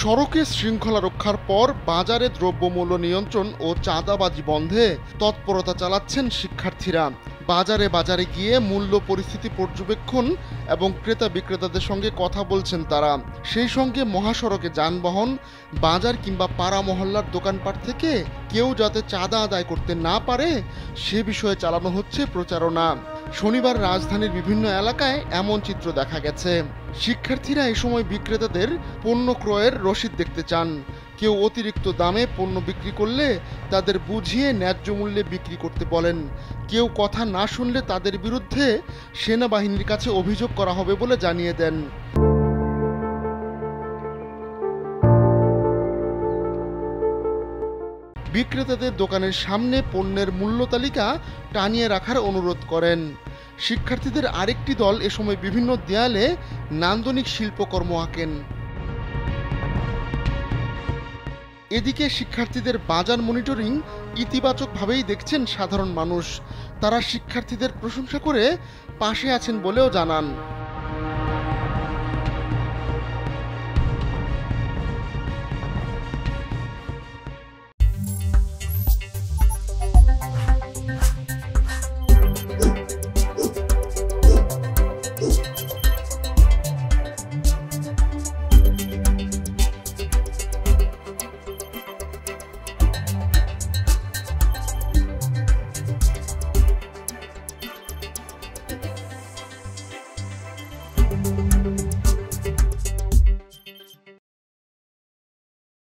সড়কে শৃঙ্খলা রক্ষার পর বাজারে দ্রব্যমূল্য নিয়ন্ত্রণ ও চাঁদাবাজি বন্ধে তৎপরতা চালাচ্ছেন শিক্ষার্থীরা। বাজারে বাজারে গিয়ে মূল্য পরিস্থিতি পর্যবেক্ষণ এবং ক্রেতা বিক্রেতাদের সঙ্গে কথা বলছেন তারা। সেই সঙ্গে মহাসড়কে যানবাহন, বাজার কিংবা পাড়া মহল্লার দোকানপাট থেকে কেউ যাতে চাঁদা আদায় করতে না পারে সে বিষয়ে চালানো হচ্ছে প্রচারণা। শনিবার রাজধানীর বিভিন্ন এলাকায় এমন চিত্র দেখা গেছে। শিক্ষার্থীরা এ সময় বিক্রেতাদের পণ্য ক্রয়ের রসিদ দেখতে চান। কেউ অতিরিক্ত দামে পণ্য বিক্রি করলে তাদের বুঝিয়ে ন্যায্য মূল্যে বিক্রি করতে বলেন। কেউ কথা না শুনলে তাদের বিরুদ্ধে সেনাবাহিনীর কাছে অভিযোগ করা হবে বলে জানিয়ে দেন। বিক্রেতাদের দোকানের সামনে পণ্যের মূল্য তালিকা টানিয়ে রাখার অনুরোধ করেন। শিক্ষার্থীদের আরেকটি দল এ সময় বিভিন্ন দেয়ালে নান্দনিক শিল্পকর্ম আঁকেন। এদিকে শিক্ষার্থীদের বাজার মনিটরিং ইতিবাচকভাবেই দেখছেন সাধারণ মানুষ। তারা শিক্ষার্থীদের প্রশংসা করে পাশে আছেন বলেও জানান।